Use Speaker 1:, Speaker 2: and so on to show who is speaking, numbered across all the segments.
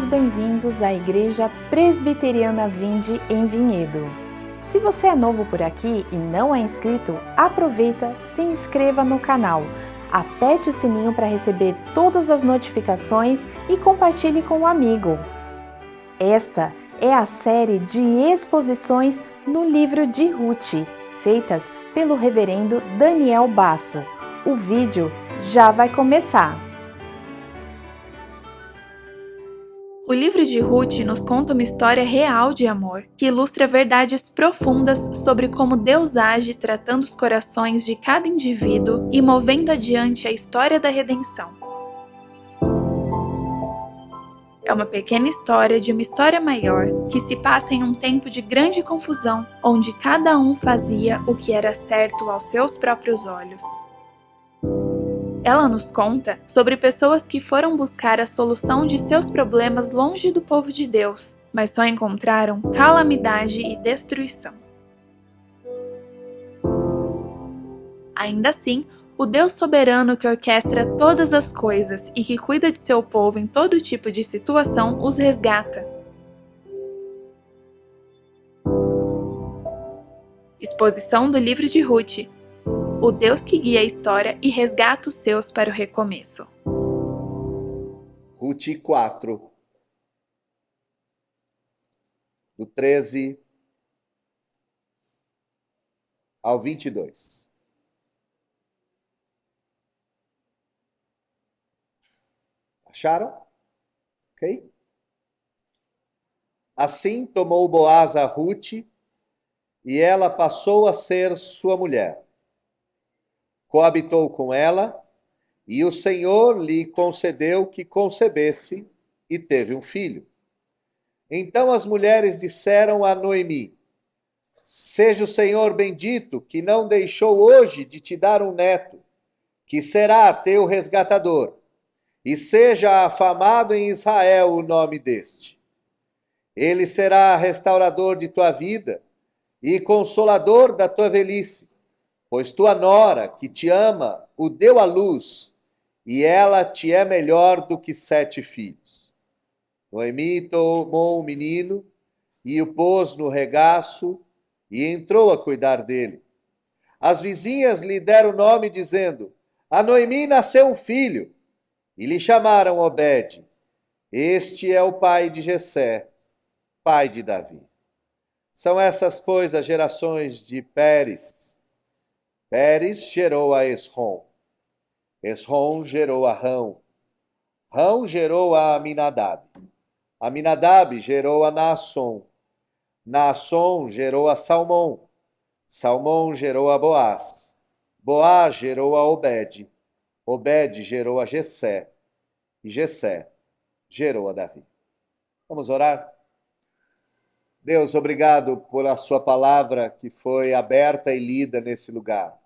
Speaker 1: todos bem-vindos à Igreja Presbiteriana Vinde em Vinhedo. Se você é novo por aqui e não é inscrito, aproveita, se inscreva no canal, aperte o sininho para receber todas as notificações e compartilhe com um amigo. Esta é a série de exposições no livro de Ruth, feitas pelo reverendo Daniel Basso. O vídeo já vai começar.
Speaker 2: O livro de Ruth nos conta uma história real de amor, que ilustra verdades profundas sobre como Deus age tratando os corações de cada indivíduo e movendo adiante a história da redenção. É uma pequena história de uma história maior, que se passa em um tempo de grande confusão, onde cada um fazia o que era certo aos seus próprios olhos. Ela nos conta sobre pessoas que foram buscar a solução de seus problemas longe do povo de Deus, mas só encontraram calamidade e destruição. Ainda assim, o Deus soberano que orquestra todas as coisas e que cuida de seu povo em todo tipo de situação os resgata. Exposição do livro de Ruth. O Deus que guia a história e resgata os seus para o recomeço.
Speaker 3: Ruth 4, do 13 ao 22. Acharam? Ok? Assim tomou Boaz a Ruth, e ela passou a ser sua mulher. Coabitou com ela, e o Senhor lhe concedeu que concebesse, e teve um filho. Então as mulheres disseram a Noemi: seja o Senhor bendito, que não deixou hoje de te dar um neto, que será teu resgatador, e seja afamado em Israel o nome deste. Ele será restaurador de tua vida e consolador da tua velhice, pois tua nora, que te ama, o deu à luz, e ela te é melhor do que 7 filhos. Noemi tomou o menino e o pôs no regaço e entrou a cuidar dele. As vizinhas lhe deram o nome, dizendo: a Noemi nasceu um filho, e lhe chamaram Obed. Este é o pai de Jessé, pai de Davi. São essas, pois, as gerações de Pérez. Pérez gerou a Esrom. Esrom gerou a Rão. Rão gerou a Aminadab. Aminadab gerou a Naasson. Naasson gerou a Salmão. Salmão gerou a Boaz. Boaz gerou a Obed. Obed gerou a Jessé. E Jessé gerou a Davi. Vamos orar? Deus, obrigado por a sua palavra que foi aberta e lida nesse lugar.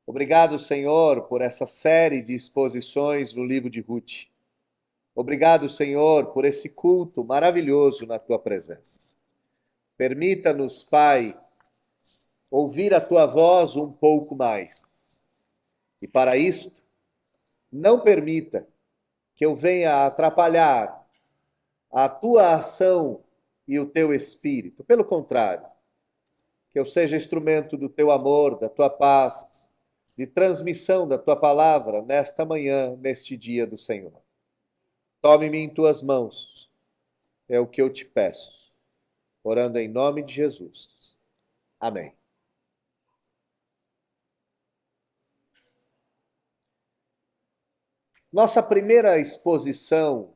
Speaker 3: Obrigado, Senhor, por essa série de exposições no livro de Ruth. Obrigado, Senhor, por esse culto maravilhoso na tua presença. Permita-nos, Pai, ouvir a tua voz um pouco mais. E para isto, não permita que eu venha atrapalhar a tua ação e o teu espírito. Pelo contrário, que eu seja instrumento do teu amor, da tua paz, de transmissão da tua palavra nesta manhã, neste dia do Senhor. Tome-me em tuas mãos, é o que eu te peço, orando em nome de Jesus. Amém. Nossa primeira exposição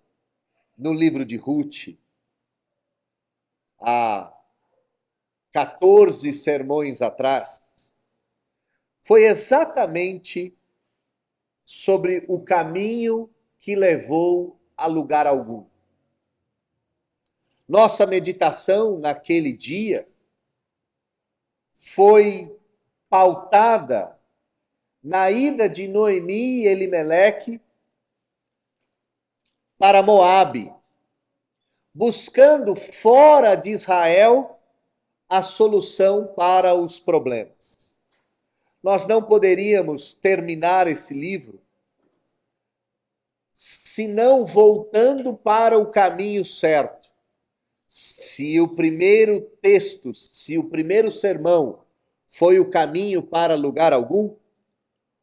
Speaker 3: no livro de Ruth, há 14 sermões atrás, foi exatamente sobre o caminho que levou a lugar algum. Nossa meditação naquele dia foi pautada na ida de Noemi e Elimeleque para Moabe, buscando fora de Israel a solução para os problemas. Nós não poderíamos terminar esse livro senão voltando para o caminho certo. Se o primeiro texto, se o primeiro sermão foi o caminho para lugar algum,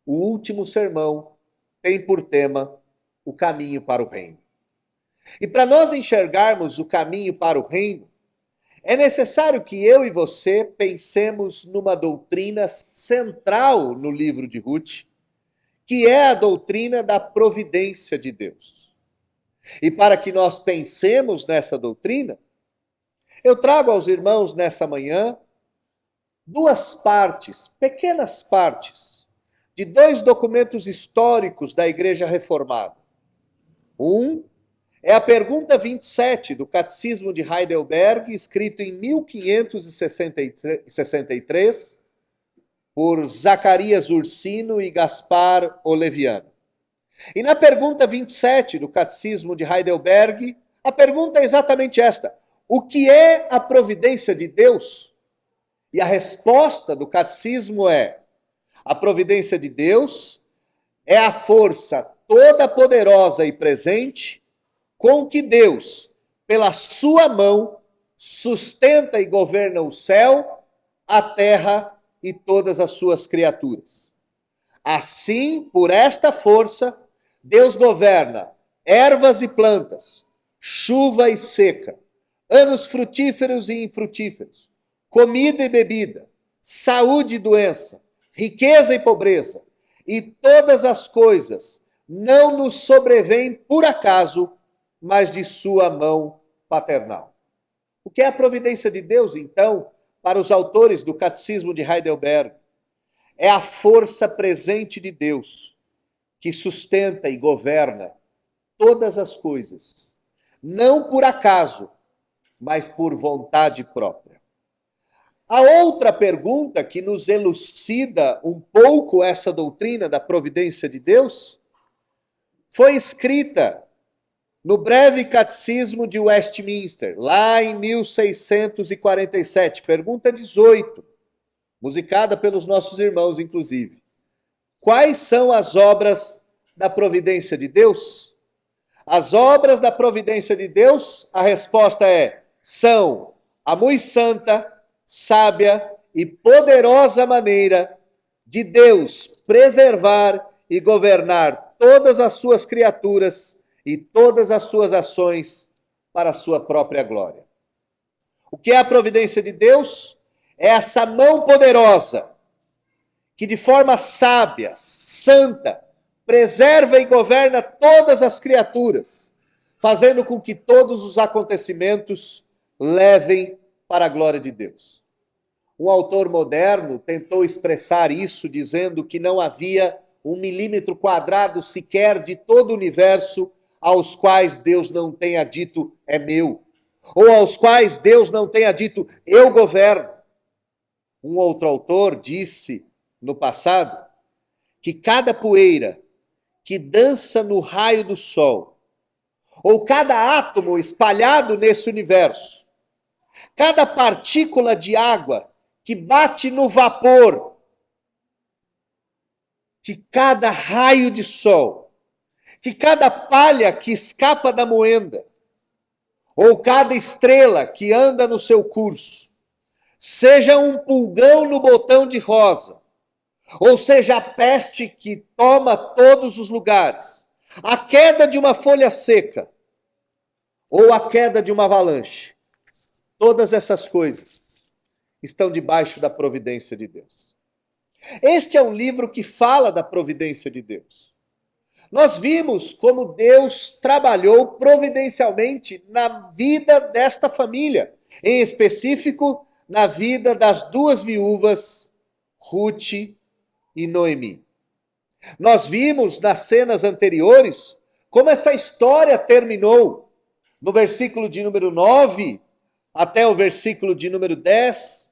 Speaker 3: o último sermão tem por tema o caminho para o reino. E para nós enxergarmos o caminho para o reino, é necessário que eu e você pensemos numa doutrina central no livro de Ruth, que é a doutrina da providência de Deus. E para que nós pensemos nessa doutrina, eu trago aos irmãos nessa manhã duas partes, pequenas partes, de dois documentos históricos da Igreja Reformada. Um é a pergunta 27 do Catecismo de Heidelberg, escrito em 1563, por Zacarias Ursino e Gaspar Oleviano. E na pergunta 27 do Catecismo de Heidelberg, a pergunta é exatamente esta: o que é a providência de Deus? E a resposta do Catecismo é: a providência de Deus é a força toda poderosa e presente com que Deus, pela sua mão, sustenta e governa o céu, a terra e todas as suas criaturas. Assim, por esta força, Deus governa ervas e plantas, chuva e seca, anos frutíferos e infrutíferos, comida e bebida, saúde e doença, riqueza e pobreza, e todas as coisas não nos sobrevêm por acaso, mas de sua mão paternal. O que é a providência de Deus, então, para os autores do Catecismo de Heidelberg? É a força presente de Deus que sustenta e governa todas as coisas, não por acaso, mas por vontade própria. A outra pergunta que nos elucida um pouco essa doutrina da providência de Deus foi escrita no breve catecismo de Westminster, lá em 1647, pergunta 18, musicada pelos nossos irmãos, inclusive. Quais são as obras da providência de Deus? As obras da providência de Deus, a resposta são a muito santa, sábia e poderosa maneira de Deus preservar e governar todas as suas criaturas e todas as suas ações para a sua própria glória. O que é a providência de Deus? É essa mão poderosa que de forma sábia, santa, preserva e governa todas as criaturas, fazendo com que todos os acontecimentos levem para a glória de Deus. Um autor moderno tentou expressar isso dizendo que não havia 1 milímetro quadrado sequer de todo o universo aos quais Deus não tenha dito é meu, ou aos quais Deus não tenha dito eu governo. Um outro autor disse no passado que cada poeira que dança no raio do sol, ou cada átomo espalhado nesse universo, cada partícula de água que bate no vapor, que cada raio de sol, que cada palha que escapa da moenda, ou cada estrela que anda no seu curso, seja um pulgão no botão de rosa, ou seja a peste que toma todos os lugares, a queda de uma folha seca, ou a queda de uma avalanche, todas essas coisas estão debaixo da providência de Deus. Este é um livro que fala da providência de Deus. Nós vimos como Deus trabalhou providencialmente na vida desta família, em específico na vida das duas viúvas, Ruth e Noemi. Nós vimos nas cenas anteriores como essa história terminou, no versículo de número 9 até o versículo de número 10.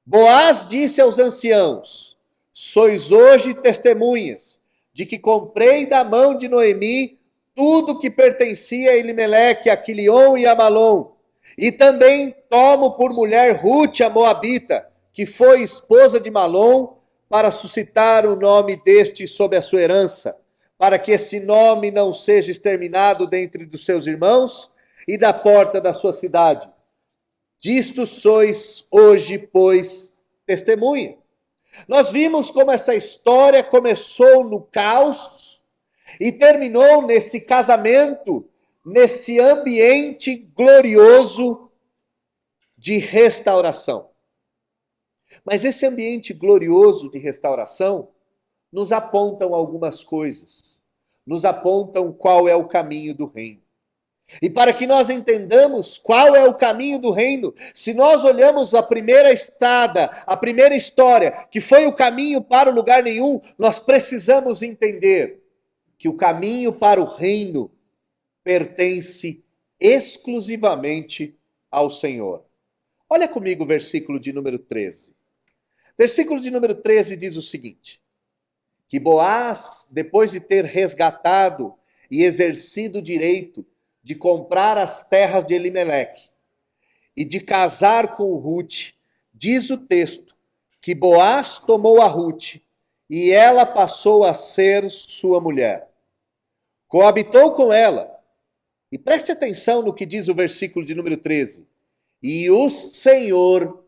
Speaker 3: Boaz disse aos anciãos: sois hoje testemunhas de que comprei da mão de Noemi tudo que pertencia a Elimeleque, a Quilion e a Malom, e também tomo por mulher Ruth, a Moabita, que foi esposa de Malom, para suscitar o nome deste sobre a sua herança, para que esse nome não seja exterminado dentre dos seus irmãos e da porta da sua cidade. Disto sois hoje, pois, testemunha. Nós vimos como essa história começou no caos e terminou nesse casamento, nesse ambiente glorioso de restauração. Mas esse ambiente glorioso de restauração nos apontam algumas coisas, nos apontam qual é o caminho do reino. E para que nós entendamos qual é o caminho do reino, se nós olhamos a primeira estrada, a primeira história, que foi o caminho para o lugar nenhum, nós precisamos entender que o caminho para o reino pertence exclusivamente ao Senhor. Olha comigo o versículo de número 13. Versículo de número 13 diz o seguinte: que Boaz, depois de ter resgatado e exercido o direito de comprar as terras de Elimeleque e de casar com Ruth, diz o texto que Boaz tomou a Ruth e ela passou a ser sua mulher. Coabitou com ela. E preste atenção no que diz o versículo de número 13. E o Senhor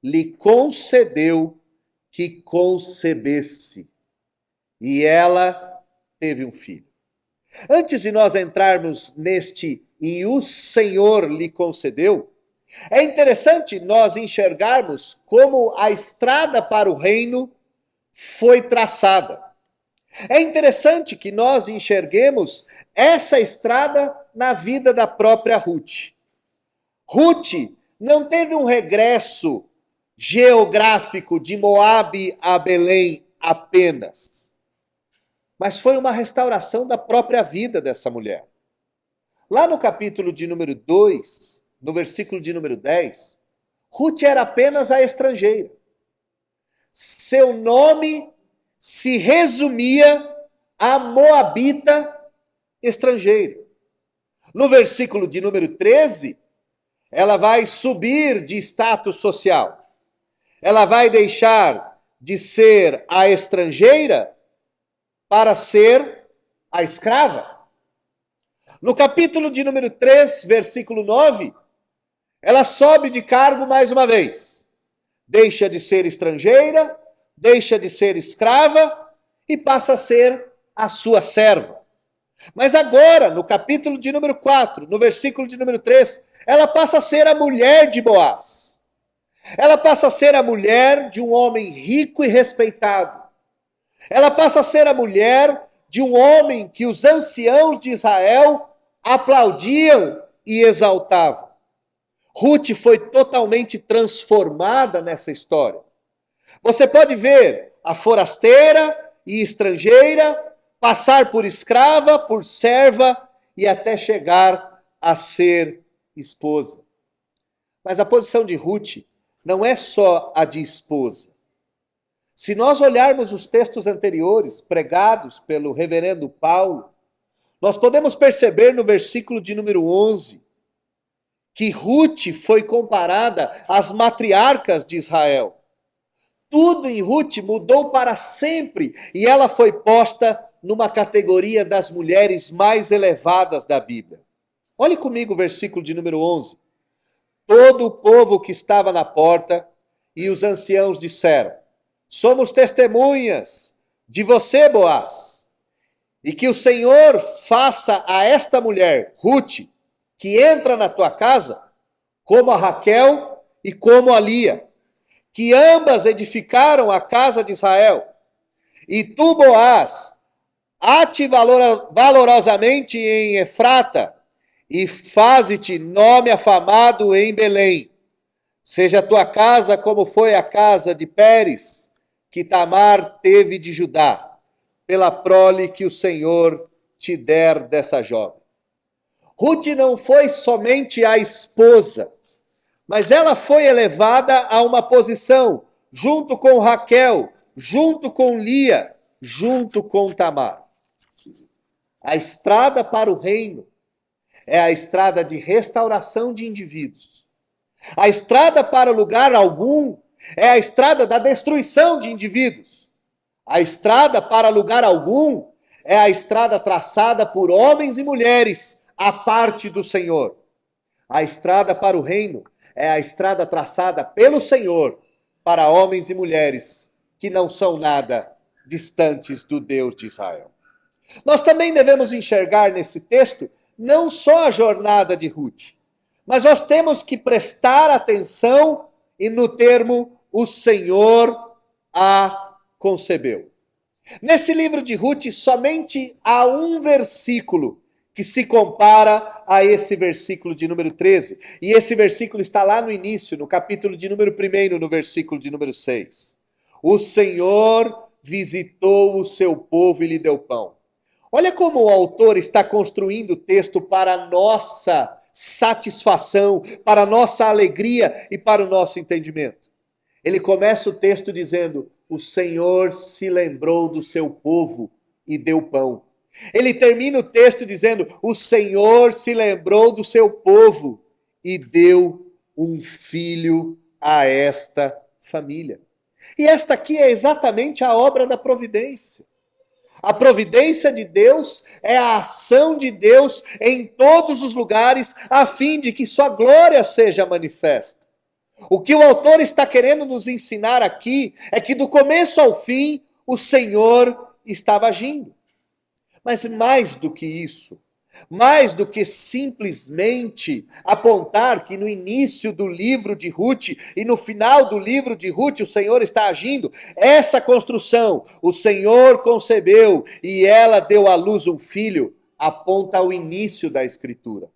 Speaker 3: lhe concedeu que concebesse. E ela teve um filho. Antes de nós entrarmos neste e o Senhor lhe concedeu, é interessante nós enxergarmos como a estrada para o reino foi traçada. É interessante que nós enxerguemos essa estrada na vida da própria Ruth. Ruth não teve um regresso geográfico de Moabe a Belém apenas, mas foi uma restauração da própria vida dessa mulher. Lá no capítulo de número 2, no versículo de número 10, Ruth era apenas a estrangeira. Seu nome se resumia a moabita estrangeira. No versículo de número 13, ela vai subir de status social. Ela vai deixar de ser a estrangeira para ser a escrava. No capítulo de número 3, versículo 9, ela sobe de cargo mais uma vez. Deixa de ser estrangeira, deixa de ser escrava e passa a ser a sua serva. Mas agora, no capítulo de número 4, no versículo de número 3, ela passa a ser a mulher de Boaz. Ela passa a ser a mulher de um homem rico e respeitado. Ela passa a ser a mulher de um homem que os anciãos de Israel aplaudiam e exaltavam. Ruth foi totalmente transformada nessa história. Você pode ver a forasteira e estrangeira passar por escrava, por serva e até chegar a ser esposa. Mas a posição de Ruth não é só a de esposa. Se nós olharmos os textos anteriores pregados pelo reverendo Paulo, nós podemos perceber no versículo de número 11 que Ruth foi comparada às matriarcas de Israel. Tudo em Ruth mudou para sempre e ela foi posta numa categoria das mulheres mais elevadas da Bíblia. Olhe comigo o versículo de número 11. Todo o povo que estava na porta e os anciãos disseram: somos testemunhas de você, Boaz, e que o Senhor faça a esta mulher, Ruth, que entra na tua casa, como a Raquel e como a Lia, que ambas edificaram a casa de Israel. E tu, Boaz, ate valorosamente em Efrata, e faze-te nome afamado em Belém. Seja a tua casa como foi a casa de Pérez, que Tamar teve de Judá, pela prole que o Senhor te der dessa jovem. Ruth não foi somente a esposa, mas ela foi elevada a uma posição, junto com Raquel, junto com Lia, junto com Tamar. A estrada para o reino é a estrada de restauração de indivíduos. A estrada para lugar algum é a estrada da destruição de indivíduos. A estrada para lugar algum é a estrada traçada por homens e mulheres à parte do Senhor. A estrada para o reino é a estrada traçada pelo Senhor para homens e mulheres que não são nada distantes do Deus de Israel. Nós também devemos enxergar nesse texto não só a jornada de Ruth, mas nós temos que prestar atenção e no termo o Senhor a concebeu. Nesse livro de Ruth, somente há um versículo que se compara a esse versículo de número 13. E esse versículo está lá no início, no capítulo de número 1, no versículo de número 6. O Senhor visitou o seu povo e lhe deu pão. Olha como o autor está construindo o texto para a nossa satisfação, para a nossa alegria e para o nosso entendimento. Ele começa o texto dizendo: o Senhor se lembrou do seu povo e deu pão. Ele termina o texto dizendo: o Senhor se lembrou do seu povo e deu um filho a esta família. E esta aqui é exatamente a obra da providência. A providência de Deus é a ação de Deus em todos os lugares, a fim de que sua glória seja manifesta. O que o autor está querendo nos ensinar aqui é que do começo ao fim o Senhor estava agindo. Mas mais do que isso, mais do que simplesmente apontar que no início do livro de Ruth e no final do livro de Ruth o Senhor está agindo, essa construção, o Senhor concebeu e ela deu à luz um filho, aponta ao início da Escritura.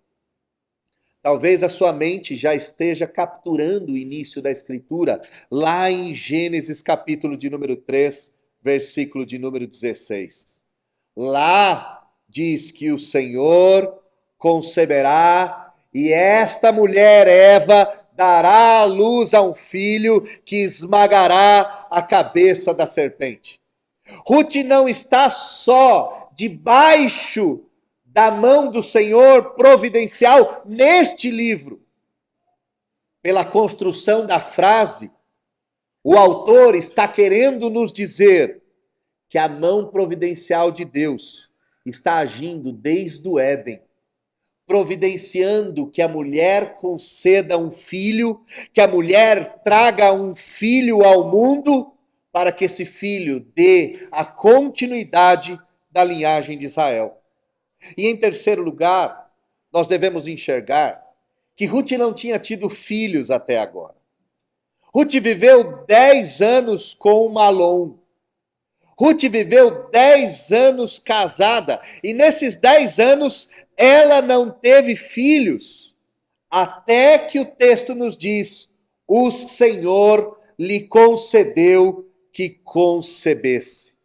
Speaker 3: Talvez a sua mente já esteja capturando o início da Escritura, lá em Gênesis capítulo de número 3, versículo de número 16. Lá diz que o Senhor conceberá e esta mulher, Eva, dará à luz a um filho que esmagará a cabeça da serpente. Ruth não está só debaixo da mão do Senhor providencial neste livro. Pela construção da frase, o autor está querendo nos dizer que a mão providencial de Deus está agindo desde o Éden, providenciando que a mulher conceda um filho, que a mulher traga um filho ao mundo, para que esse filho dê a continuidade da linhagem de Israel. E em terceiro lugar, nós devemos enxergar que Ruth não tinha tido filhos até agora. Ruth viveu 10 anos com Malom. Ruth viveu 10 anos casada e nesses 10 anos ela não teve filhos, até que o texto nos diz: o Senhor lhe concedeu que concebesse.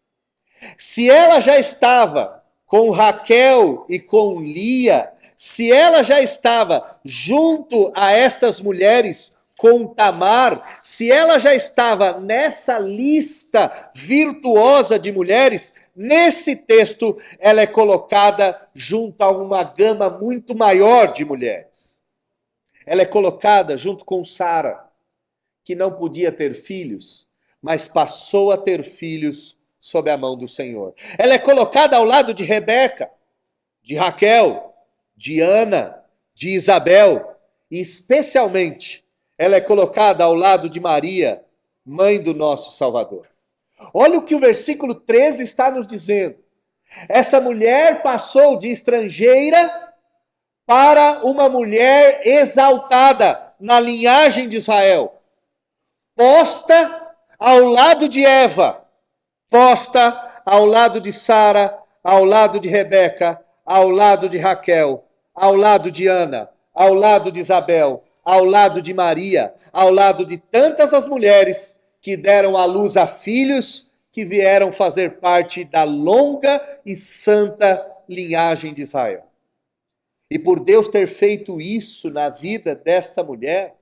Speaker 3: Se ela já estava com Raquel e com Lia, se ela já estava junto a essas mulheres com Tamar, se ela já estava nessa lista virtuosa de mulheres, nesse texto ela é colocada junto a uma gama muito maior de mulheres. Ela é colocada junto com Sara, que não podia ter filhos, mas passou a ter filhos sob a mão do Senhor. Ela é colocada ao lado de Rebeca, de Raquel, de Ana, de Isabel, e especialmente ela é colocada ao lado de Maria, mãe do nosso Salvador. Olha o que o versículo 13 está nos dizendo. Essa mulher passou de estrangeira para uma mulher exaltada na linhagem de Israel, posta ao lado de Eva, posta ao lado de Sara, ao lado de Rebeca, ao lado de Raquel, ao lado de Ana, ao lado de Isabel, ao lado de Maria, ao lado de tantas as mulheres que deram à luz a filhos que vieram fazer parte da longa e santa linhagem de Israel. E por Deus ter feito isso na vida desta mulher,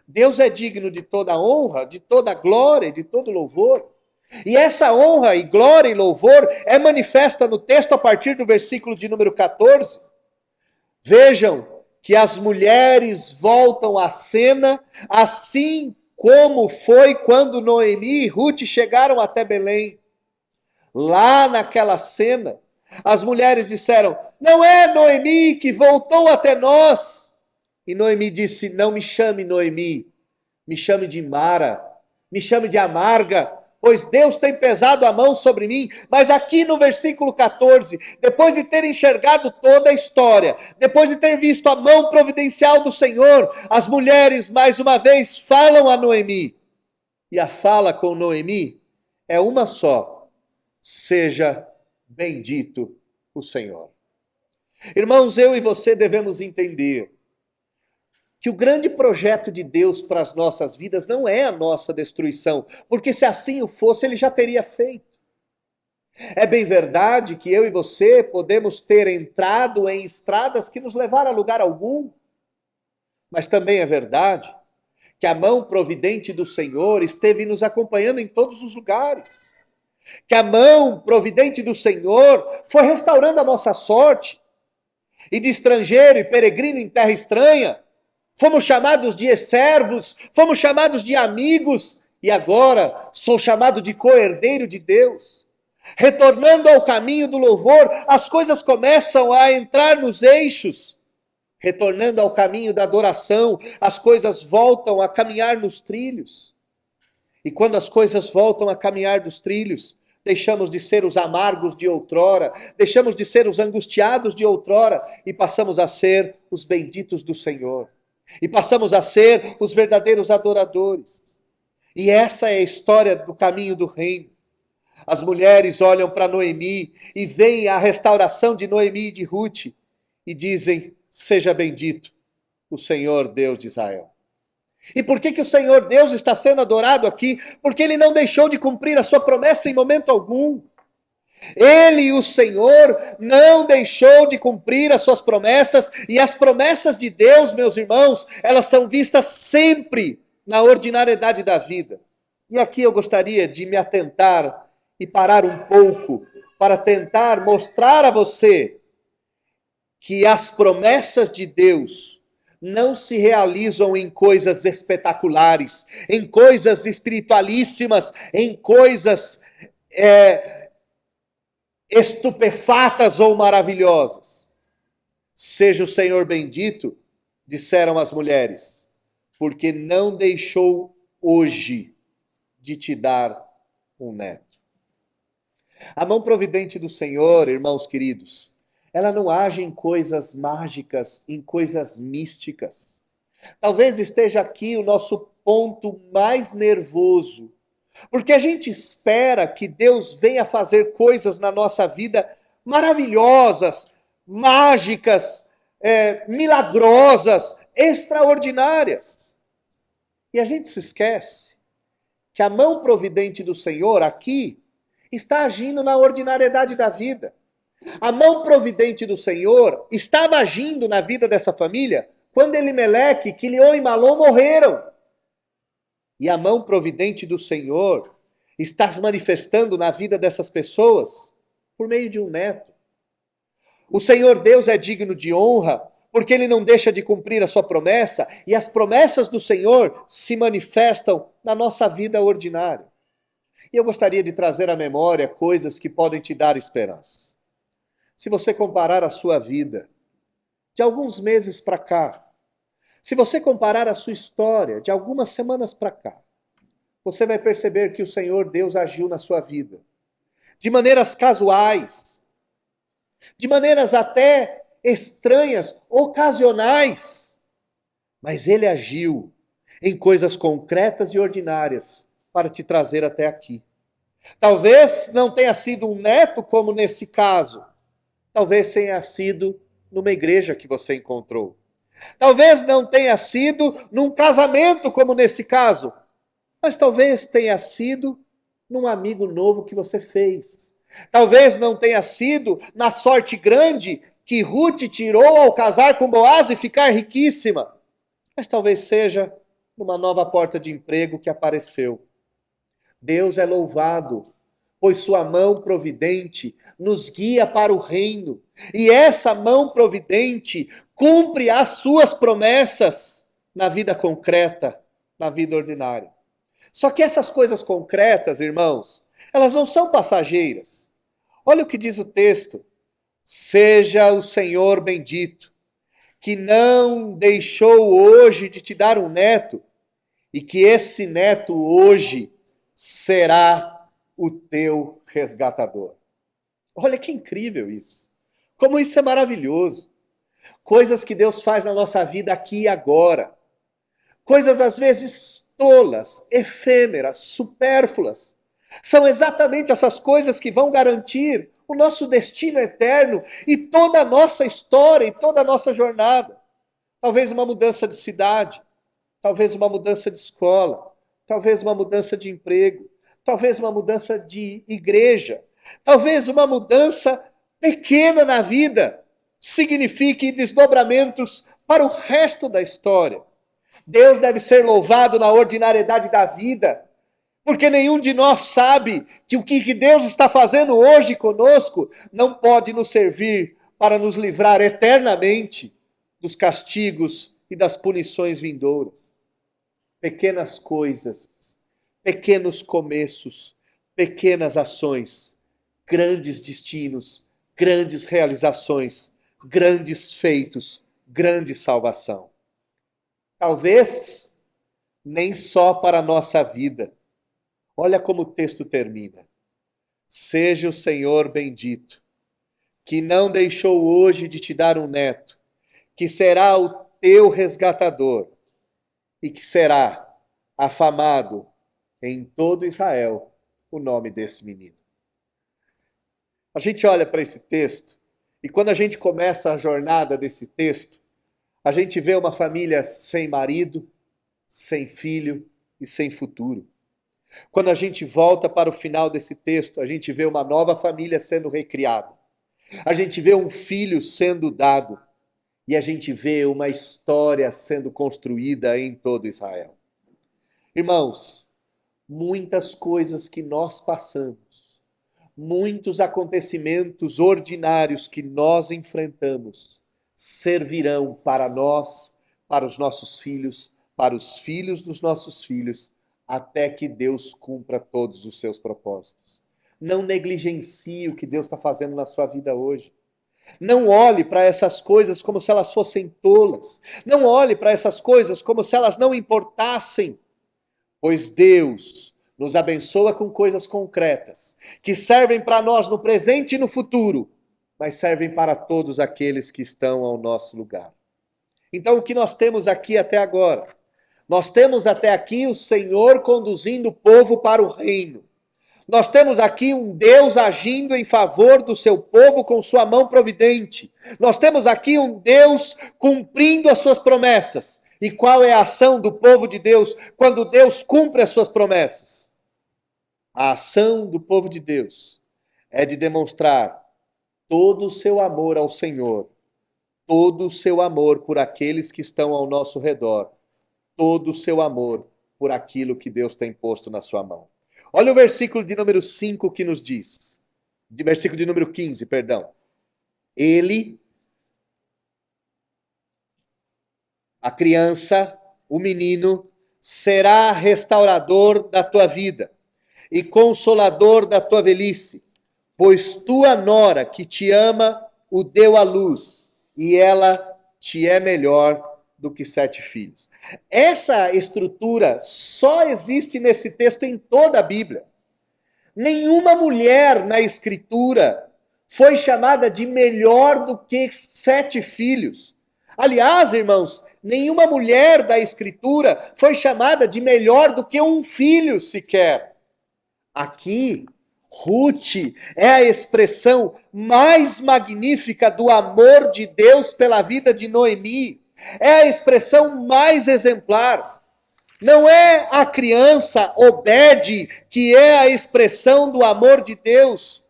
Speaker 3: Deus é digno de toda honra, de toda glória, de todo louvor. E essa honra e glória e louvor é manifesta no texto a partir do versículo de número 14. Vejam que as mulheres voltam à cena, assim como foi quando Noemi e Ruth chegaram até Belém. Lá naquela cena, As mulheres disseram: não é Noemi que voltou até nós? E Noemi disse: não me chame Noemi, me chame de Mara, me chame de amarga, pois Deus tem pesado a mão sobre mim. Mas aqui no versículo 14, depois de ter enxergado toda a história, depois de ter visto a mão providencial do Senhor, as mulheres mais uma vez falam a Noemi. E a fala com Noemi é uma só: seja bendito o Senhor. Irmãos, eu e você devemos entender que o grande projeto de Deus para as nossas vidas não é a nossa destruição, porque se assim o fosse, ele já teria feito. É bem verdade que eu e você podemos ter entrado em estradas que nos levaram a lugar algum, mas também é verdade que a mão providente do Senhor esteve nos acompanhando em todos os lugares, que a mão providente do Senhor foi restaurando a nossa sorte, e de estrangeiro e peregrino em terra estranha, fomos chamados de servos, fomos chamados de amigos, e agora sou chamado de co-herdeiro de Deus. Retornando ao caminho do louvor, as coisas começam a entrar nos eixos. Retornando ao caminho da adoração, as coisas voltam a caminhar nos trilhos. E quando as coisas voltam a caminhar nos trilhos, deixamos de ser os amargos de outrora, deixamos de ser os angustiados de outrora e passamos a ser os benditos do Senhor. E passamos a ser os verdadeiros adoradores. E essa é a história do caminho do reino. As mulheres olham para Noemi e veem a restauração de Noemi e de Ruth e dizem: seja bendito o Senhor Deus de Israel. E por que o Senhor Deus está sendo adorado aqui? Porque ele não deixou de cumprir a sua promessa em momento algum. Ele, o Senhor, não deixou de cumprir as suas promessas, e as promessas de Deus, meus irmãos, elas são vistas sempre na ordinariedade da vida. E aqui eu gostaria de me atentar e parar um pouco para tentar mostrar a você que as promessas de Deus não se realizam em coisas espetaculares, em coisas espiritualíssimas, em coisas estupefatas ou maravilhosas. Seja o Senhor bendito, disseram as mulheres, porque não deixou hoje de te dar um neto. A mão providente do Senhor, irmãos queridos, ela não age em coisas mágicas, em coisas místicas. Talvez esteja aqui o nosso ponto mais nervoso, porque a gente espera que Deus venha fazer coisas na nossa vida maravilhosas, mágicas, milagrosas, extraordinárias. E a gente se esquece que a mão providente do Senhor aqui está agindo na ordinariedade da vida. A mão providente do Senhor estava agindo na vida dessa família quando Elimeleque, Quilion e Malom morreram. E a mão providente do Senhor está se manifestando na vida dessas pessoas por meio de um neto. O Senhor Deus é digno de honra, porque Ele não deixa de cumprir a sua promessa, e as promessas do Senhor se manifestam na nossa vida ordinária. E eu gostaria de trazer à memória coisas que podem te dar esperança. Se você comparar a sua vida de alguns meses para cá, se você comparar a sua história de algumas semanas para cá, você vai perceber que o Senhor Deus agiu na sua vida de maneiras casuais, de maneiras até estranhas, ocasionais, mas Ele agiu em coisas concretas e ordinárias para te trazer até aqui. Talvez não tenha sido um neto como nesse caso, talvez tenha sido numa igreja que você encontrou. Talvez não tenha sido num casamento como nesse caso, mas talvez tenha sido num amigo novo que você fez. Talvez não tenha sido na sorte grande que Ruth tirou ao casar com Boaz e ficar riquíssima, mas talvez seja numa nova porta de emprego que apareceu. Deus é louvado, pois sua mão providente nos guia para o reino. E essa mão providente cumpre as suas promessas na vida concreta, na vida ordinária. Só que essas coisas concretas, irmãos, elas não são passageiras. Olha o que diz o texto Seja o Senhor bendito, que não deixou hoje de te dar um neto, e que esse neto hoje será o teu resgatador. Olha que incrível isso. Como isso é maravilhoso. Coisas que Deus faz na nossa vida aqui e agora. Coisas às vezes tolas, efêmeras, supérfluas. São exatamente essas coisas que vão garantir o nosso destino eterno e toda a nossa história e toda a nossa jornada. Talvez uma mudança de cidade, talvez uma mudança de escola, talvez uma mudança de emprego, talvez uma mudança de igreja, talvez uma mudança pequena na vida signifique desdobramentos para o resto da história. Deus deve ser louvado na ordinariedade da vida, porque nenhum de nós sabe que o que Deus está fazendo hoje conosco não pode nos servir para nos livrar eternamente dos castigos e das punições vindouras. Pequenas coisas, pequenos começos, pequenas ações, grandes destinos, grandes realizações, grandes feitos, grande salvação. Talvez nem só para a nossa vida. Olha como o texto termina. Seja o Senhor bendito, que não deixou hoje de te dar um neto, que será o teu resgatador e que será afamado em todo Israel o nome desse menino. A gente olha para esse texto e quando a gente começa a jornada desse texto, a gente vê uma família sem marido, sem filho e sem futuro. Quando a gente volta para o final desse texto, a gente vê uma nova família sendo recriada. A gente vê um filho sendo dado. E a gente vê uma história sendo construída em todo Israel. Irmãos, muitas coisas que nós passamos, muitos acontecimentos ordinários que nós enfrentamos, servirão para nós, para os nossos filhos, para os filhos dos nossos filhos, até que Deus cumpra todos os seus propósitos. Não negligencie o que Deus está fazendo na sua vida hoje. Não olhe para essas coisas como se elas fossem tolas. Não olhe para essas coisas como se elas não importassem. Pois Deus nos abençoa com coisas concretas, que servem para nós no presente e no futuro, mas servem para todos aqueles que estão ao nosso lugar. Então, o que nós temos aqui até agora? Nós temos até aqui o Senhor conduzindo o povo para o reino. Nós temos aqui um Deus agindo em favor do seu povo com sua mão providente. Nós temos aqui um Deus cumprindo as suas promessas. E qual é a ação do povo de Deus quando Deus cumpre as suas promessas? A ação do povo de Deus é de demonstrar todo o seu amor ao Senhor, todo o seu amor por aqueles que estão ao nosso redor, todo o seu amor por aquilo que Deus tem posto na sua mão. Olha o versículo de número 5 que nos diz, versículo de número 15, perdão. Ele, a criança, o menino, será restaurador da tua vida e consolador da tua velhice, pois tua nora que te ama o deu à luz e ela te é melhor do que 7 filhos. Essa estrutura só existe nesse texto em toda a Bíblia. Nenhuma mulher na Escritura foi chamada de melhor do que 7 filhos. Aliás, irmãos, nenhuma mulher da Escritura foi chamada de melhor do que um filho sequer. Aqui, Ruth é a expressão mais magnífica do amor de Deus pela vida de Noemi. É a expressão mais exemplar. Não é a criança Obed que é a expressão do amor de Deus,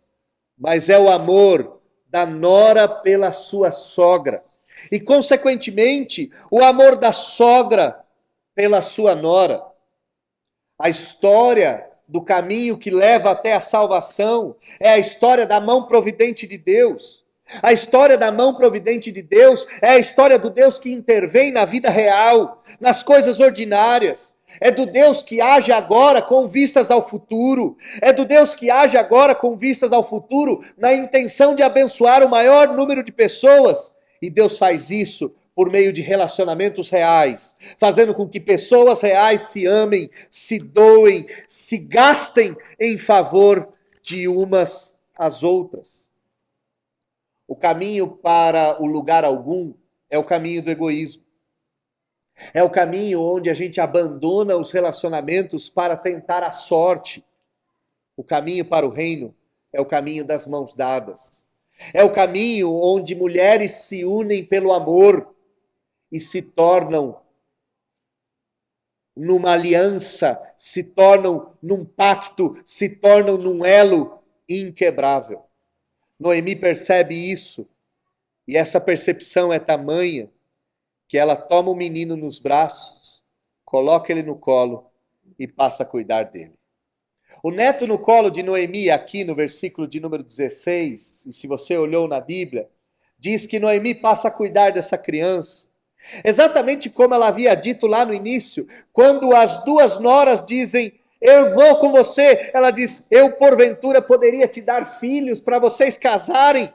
Speaker 3: mas é o amor da nora pela sua sogra. E, consequentemente, o amor da sogra pela sua nora. A história do caminho que leva até a salvação é a história da mão providente de Deus. A história da mão providente de Deus é a história do Deus que intervém na vida real, nas coisas ordinárias. É do Deus que age agora com vistas ao futuro. É do Deus que age agora com vistas ao futuro na intenção de abençoar o maior número de pessoas. E Deus faz isso por meio de relacionamentos reais, fazendo com que pessoas reais se amem, se doem, se gastem em favor de umas às outras. O caminho para o lugar algum é o caminho do egoísmo. É o caminho onde a gente abandona os relacionamentos para tentar a sorte. O caminho para o reino é o caminho das mãos dadas. É o caminho onde mulheres se unem pelo amor e se tornam numa aliança, se tornam num pacto, se tornam num elo inquebrável. Noemi percebe isso, e essa percepção é tamanha que ela toma o menino nos braços, coloca ele no colo e passa a cuidar dele. O neto no colo de Noemi, aqui no versículo de número 16, e se você olhou na Bíblia, diz que Noemi passa a cuidar dessa criança, exatamente como ela havia dito lá no início, quando as duas noras dizem, eu vou com você, ela diz, eu porventura poderia te dar filhos para vocês casarem,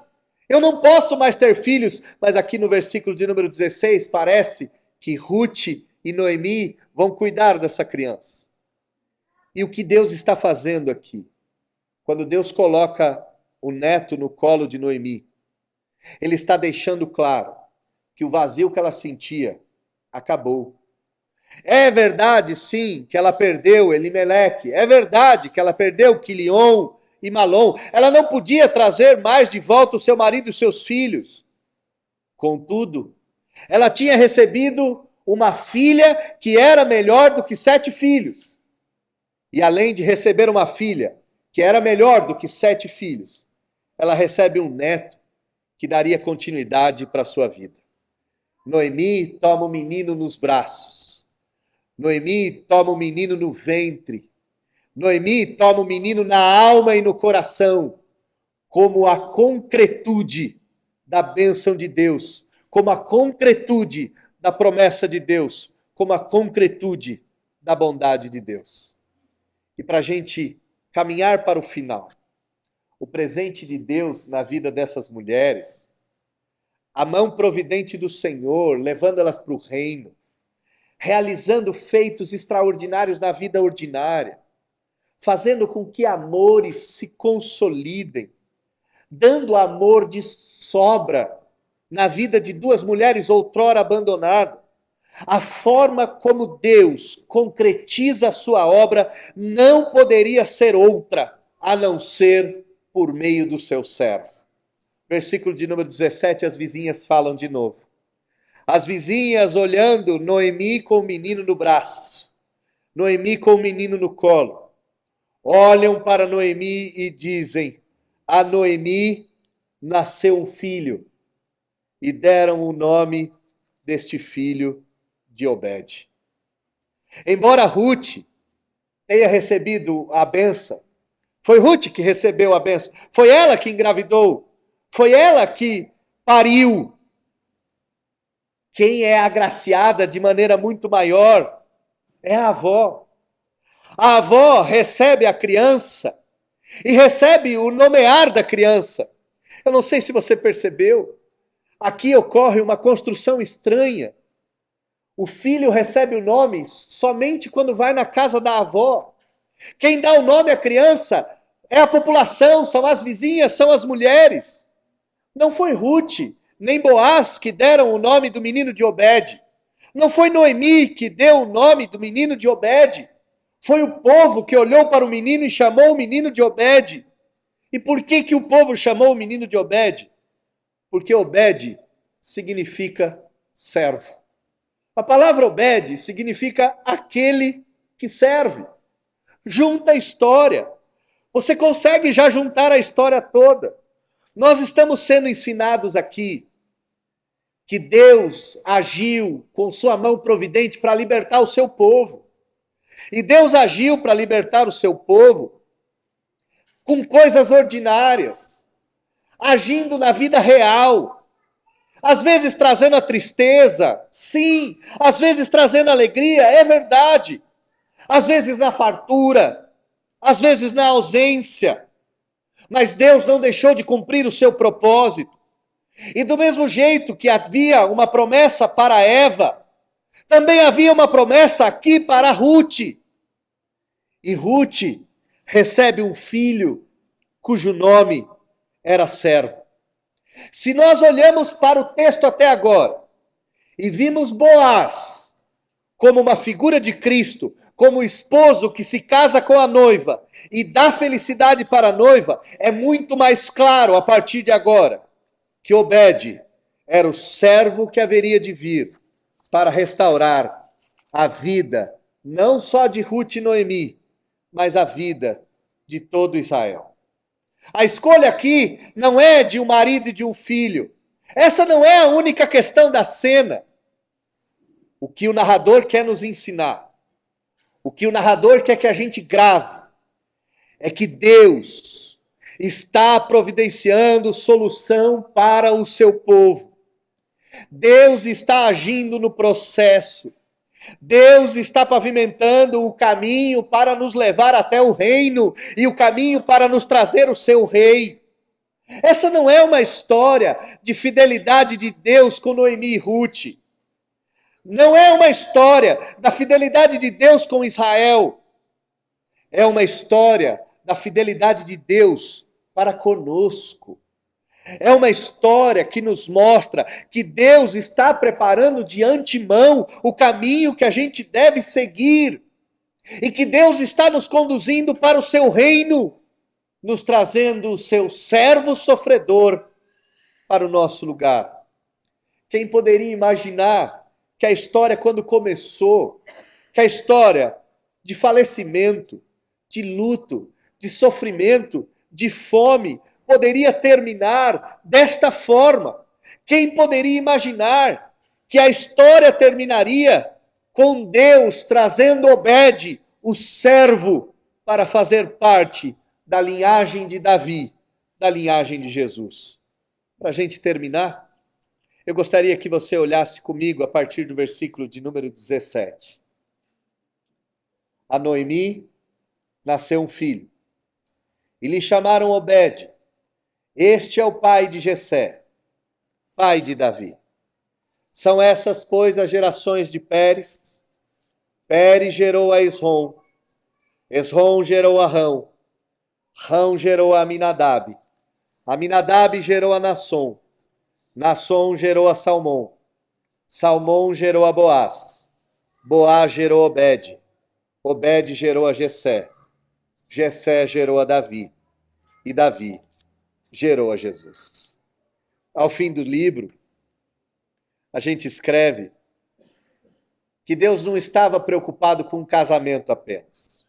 Speaker 3: eu não posso mais ter filhos, mas aqui no versículo de número 16 parece que Ruth e Noemi vão cuidar dessa criança. E o que Deus está fazendo aqui? Quando Deus coloca o neto no colo de Noemi, Ele está deixando claro que o vazio que ela sentia acabou. É verdade, sim, que ela perdeu Elimeleque. É verdade que ela perdeu Quilion e Malom. Ela não podia trazer mais de volta o seu marido e os seus filhos. Contudo, ela tinha recebido uma filha que era melhor do que 7 filhos. E além de receber uma filha que era melhor do que 7 filhos, ela recebe um neto que daria continuidade para a sua vida. Noemi toma o menino nos braços. Noemi toma o menino no ventre. Noemi toma o menino na alma e no coração, como a concretude da bênção de Deus, como a concretude da promessa de Deus, como a concretude da bondade de Deus. E para a gente caminhar para o final, o presente de Deus na vida dessas mulheres, a mão providente do Senhor, levando elas para o reino, realizando feitos extraordinários na vida ordinária, fazendo com que amores se consolidem, dando amor de sobra na vida de 2 mulheres outrora abandonadas. A forma como Deus concretiza a sua obra não poderia ser outra, a não ser por meio do seu servo. Versículo de número 17, as vizinhas falam de novo. As vizinhas olhando Noemi com o menino no braço, Noemi com o menino no colo, olham para Noemi e dizem, a Noemi nasceu um filho, e deram o nome deste filho de Obed. Embora Ruth tenha recebido a bênção, foi Ruth que recebeu a bênção, foi ela que engravidou, foi ela que pariu. Quem é agraciada de maneira muito maior é a avó. A avó recebe a criança e recebe o nomear da criança. Eu não sei se você percebeu, aqui ocorre uma construção estranha. O filho recebe o nome somente quando vai na casa da avó. Quem dá o nome à criança é a população, são as vizinhas, são as mulheres. Não foi Ruth, nem Boaz que deram o nome do menino de Obed. Não foi Noemi que deu o nome do menino de Obed. Foi o povo que olhou para o menino e chamou o menino de Obed. E por que o povo chamou o menino de Obed? Porque Obed significa servo. A palavra Obed significa aquele que serve. Junta a história. Você consegue já juntar a história toda. Nós estamos sendo ensinados aqui que Deus agiu com sua mão providente para libertar o seu povo. E Deus agiu para libertar o seu povo com coisas ordinárias, agindo na vida real. Às vezes trazendo a tristeza, sim. Às vezes trazendo alegria, é verdade. às vezes na fartura, às vezes na ausência, mas Deus não deixou de cumprir o seu propósito. E do mesmo jeito que havia uma promessa para Eva, também havia uma promessa aqui para Ruth. E Ruth recebe um filho cujo nome era servo. Se nós olhamos para o texto até agora e vimos Boaz como uma figura de Cristo, como o esposo que se casa com a noiva e dá felicidade para a noiva, é muito mais claro a partir de agora que Obed era o servo que haveria de vir para restaurar a vida, não só de Ruth e Noemi, mas a vida de todo Israel. A escolha aqui não é de um marido e de um filho. Essa não é a única questão da cena. O que o narrador quer nos ensinar, o que o narrador quer que a gente grave, é que Deus está providenciando solução para o seu povo. Deus está agindo no processo. Deus está pavimentando o caminho para nos levar até o reino e o caminho para nos trazer o seu rei. Essa não é uma história de fidelidade de Deus com Noemi e Ruth. Não é uma história da fidelidade de Deus com Israel. É uma história da fidelidade de Deus para conosco. É uma história que nos mostra que Deus está preparando de antemão o caminho que a gente deve seguir. E que Deus está nos conduzindo para o seu reino, nos trazendo o seu servo sofredor para o nosso lugar. Quem poderia imaginar que a história, quando começou, que a história de falecimento, de luto, de sofrimento, de fome, poderia terminar desta forma? Quem poderia imaginar que a história terminaria com Deus trazendo Obed, o servo, para fazer parte da linhagem de Davi, da linhagem de Jesus? Para a gente terminar, eu gostaria que você olhasse comigo a partir do versículo de número 17. A Noemi nasceu um filho, e lhe chamaram Obed. Este é o pai de Jessé, pai de Davi. São essas, pois, as gerações de Pérez. Pérez gerou a Esrom. Esrom gerou a Rão. Rão gerou a Aminadab. Aminadab gerou a Nasson. Nasson gerou a Salmão. Salmão gerou a Boaz. Boaz gerou Obed. Obed gerou a Jessé. Jessé gerou a Davi. E Davi gerou a Jesus. Ao fim do livro, a gente escreve que Deus não estava preocupado com um casamento apenas.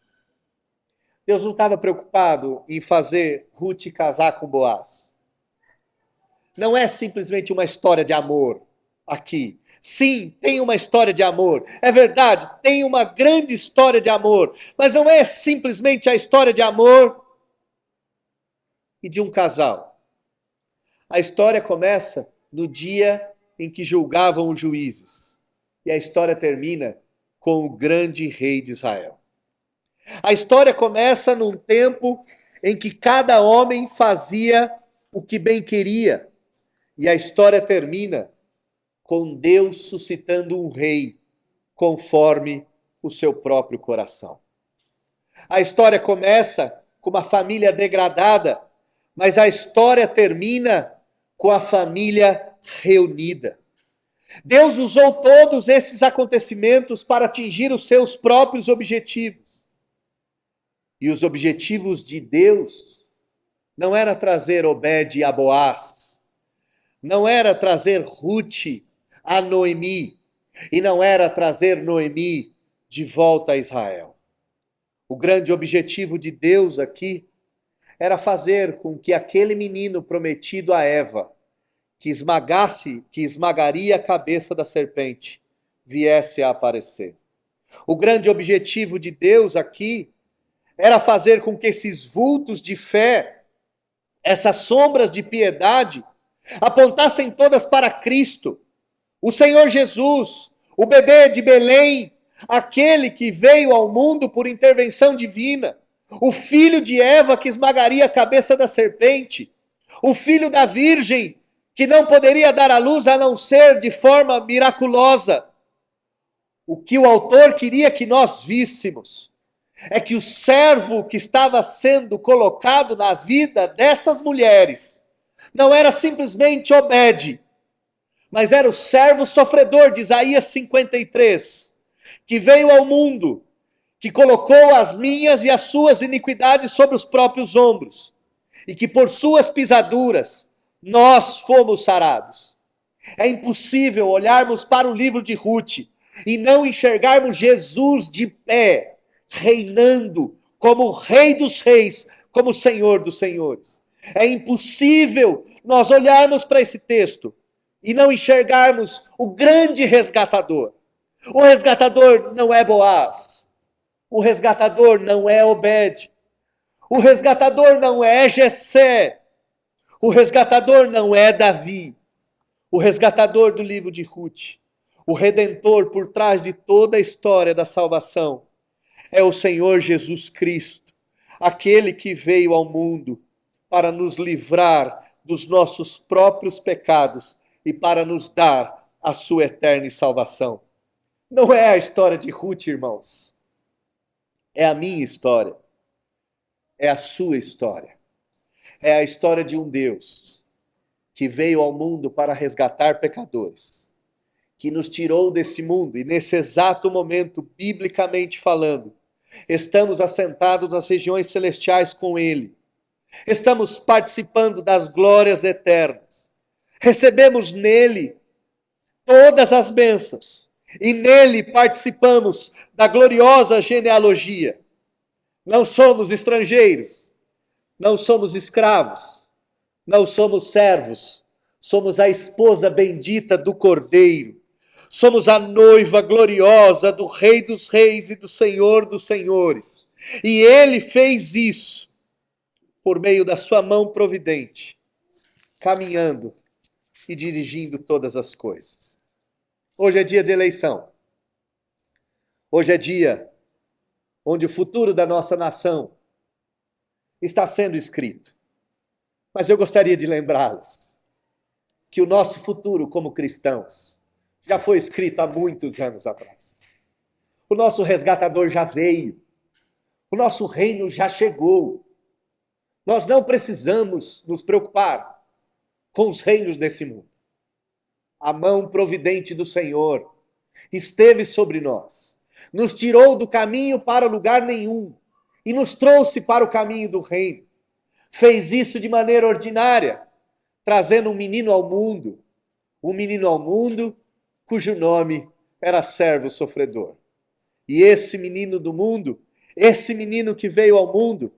Speaker 3: Deus não estava preocupado em fazer Ruth casar com Boaz. Não é simplesmente uma história de amor aqui. Sim, tem uma história de amor. É verdade, tem uma grande história de amor. Mas não é simplesmente a história de amor e de um casal. A história começa no dia em que julgavam os juízes. E a história termina com o grande rei de Israel. A história começa num tempo em que cada homem fazia o que bem queria. E a história termina com Deus suscitando um rei conforme o seu próprio coração. A história começa com uma família degradada, mas a história termina com a família reunida. Deus usou todos esses acontecimentos para atingir os seus próprios objetivos. E os objetivos de Deus não era trazer Obed a Boaz, não era trazer Ruth a Noemi, e não era trazer Noemi de volta a Israel. O grande objetivo de Deus aqui era fazer com que aquele menino prometido a Eva, que esmagaria a cabeça da serpente, viesse a aparecer. O grande objetivo de Deus aqui era fazer com que esses vultos de fé, essas sombras de piedade, apontassem todas para Cristo, o Senhor Jesus, o bebê de Belém, aquele que veio ao mundo por intervenção divina, o filho de Eva que esmagaria a cabeça da serpente, o filho da virgem que não poderia dar à luz a não ser de forma miraculosa. O que o autor queria que nós víssemos é que o servo que estava sendo colocado na vida dessas mulheres não era simplesmente Obed, mas era o servo sofredor de Isaías 53, que veio ao mundo, que colocou as minhas e as suas iniquidades sobre os próprios ombros, e que por suas pisaduras nós fomos sarados. É impossível olharmos para o livro de Rute e não enxergarmos Jesus de pé, reinando como o Rei dos Reis, como o Senhor dos Senhores. É impossível nós olharmos para esse texto e não enxergarmos o grande resgatador. O resgatador não é Boaz. O resgatador não é Obed. O resgatador não é Jessé. O resgatador não é Davi. O resgatador do livro de Rute, o redentor por trás de toda a história da salvação, é o Senhor Jesus Cristo, aquele que veio ao mundo para nos livrar dos nossos próprios pecados e para nos dar a sua eterna salvação. Não é a história de Rute, irmãos. É a minha história. É a sua história. É a história de um Deus que veio ao mundo para resgatar pecadores, que nos tirou desse mundo e nesse exato momento, biblicamente falando, estamos assentados nas regiões celestiais com Ele. Estamos participando das glórias eternas. Recebemos nele todas as bênçãos e nele participamos da gloriosa genealogia. Não somos estrangeiros, não somos escravos, não somos servos, somos a esposa bendita do Cordeiro. Somos a noiva gloriosa do Rei dos Reis e do Senhor dos Senhores. E Ele fez isso por meio da sua mão providente, caminhando e dirigindo todas as coisas. Hoje é dia de eleição. Hoje é dia onde o futuro da nossa nação está sendo escrito. Mas eu gostaria de lembrá-los que o nosso futuro como cristãos já foi escrito há muitos anos atrás. O nosso resgatador já veio. O nosso reino já chegou. Nós não precisamos nos preocupar com os reinos desse mundo. A mão providente do Senhor esteve sobre nós, nos tirou do caminho para lugar nenhum e nos trouxe para o caminho do reino. Fez isso de maneira ordinária, trazendo um menino ao mundo cujo nome era servo sofredor. E esse menino do mundo, esse menino que veio ao mundo,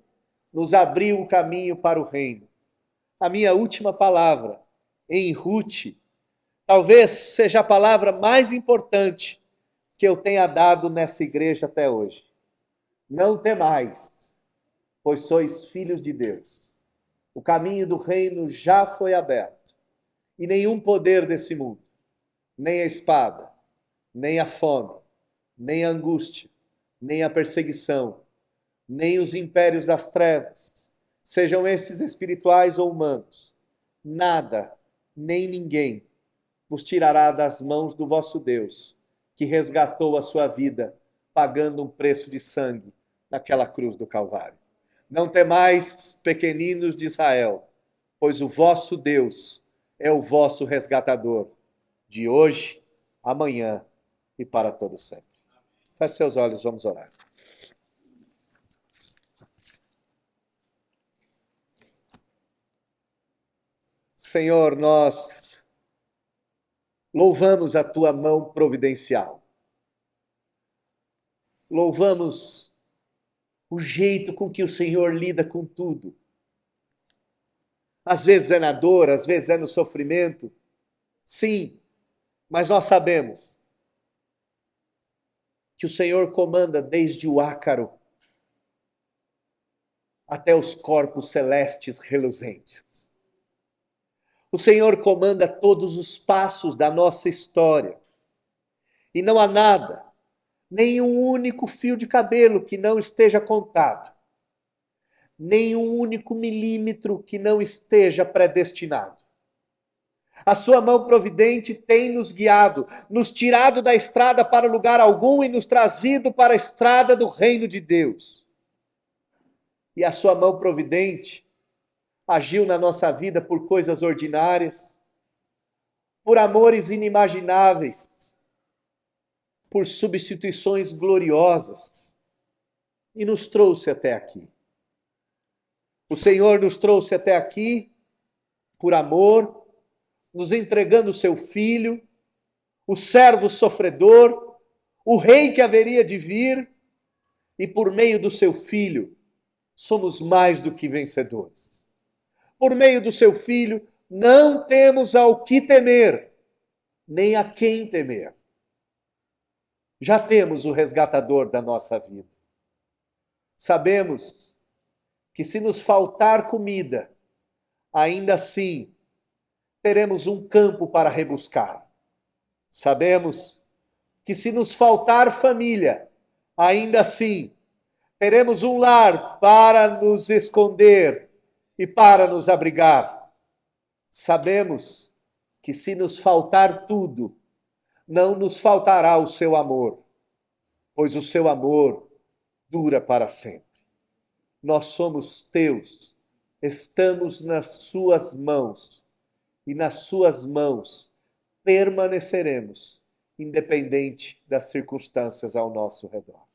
Speaker 3: nos abriu o caminho para o reino. A minha última palavra em Rute, talvez seja a palavra mais importante que eu tenha dado nessa igreja até hoje. Não temais, pois sois filhos de Deus. O caminho do reino já foi aberto. E nenhum poder desse mundo, nem a espada, nem a fome, nem a angústia, nem a perseguição, nem os impérios das trevas, sejam esses espirituais ou humanos, nada, nem ninguém vos tirará das mãos do vosso Deus, que resgatou a sua vida, pagando um preço de sangue naquela cruz do Calvário. Não temais, pequeninos de Israel, pois o vosso Deus é o vosso resgatador, de hoje, amanhã e para todo sempre. Feche seus olhos, vamos orar. Senhor, nós louvamos a tua mão providencial. Louvamos o jeito com que o Senhor lida com tudo. Às vezes é na dor, às vezes é no sofrimento. Sim, mas nós sabemos que o Senhor comanda desde o ácaro até os corpos celestes reluzentes. O Senhor comanda todos os passos da nossa história. E não há nada, nenhum único fio de cabelo que não esteja contado, nenhum único milímetro que não esteja predestinado. A sua mão providente tem nos guiado, nos tirado da estrada para lugar algum e nos trazido para a estrada do reino de Deus. E a sua mão providente agiu na nossa vida por coisas ordinárias, por amores inimagináveis, por substituições gloriosas e nos trouxe até aqui. O Senhor nos trouxe até aqui por amor, nos entregando o seu Filho, o servo sofredor, o rei que haveria de vir, e por meio do seu Filho somos mais do que vencedores. Por meio do seu Filho não temos ao que temer, nem a quem temer. Já temos o resgatador da nossa vida. Sabemos que se nos faltar comida, ainda assim teremos um campo para rebuscar. Sabemos que se nos faltar família, ainda assim teremos um lar para nos esconder e para nos abrigar. Sabemos que se nos faltar tudo, não nos faltará o seu amor, pois o seu amor dura para sempre. Nós somos teus, estamos nas suas mãos, e nas suas mãos permaneceremos, independente das circunstâncias ao nosso redor.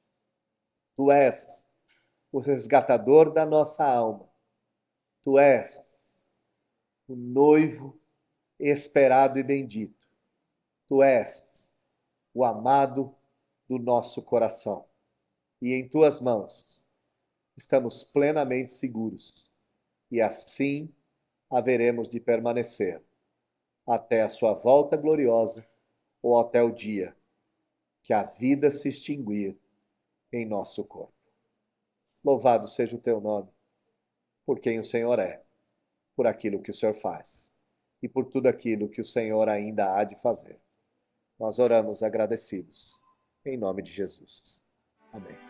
Speaker 3: Tu és o resgatador da nossa alma. Tu és o noivo esperado e bendito. Tu és o amado do nosso coração. E em tuas mãos estamos plenamente seguros. E assim haveremos de permanecer até a sua volta gloriosa ou até o dia que a vida se extinguir em nosso corpo. Louvado seja o teu nome, por quem o Senhor é, por aquilo que o Senhor faz e por tudo aquilo que o Senhor ainda há de fazer. Nós oramos agradecidos, em nome de Jesus. Amém.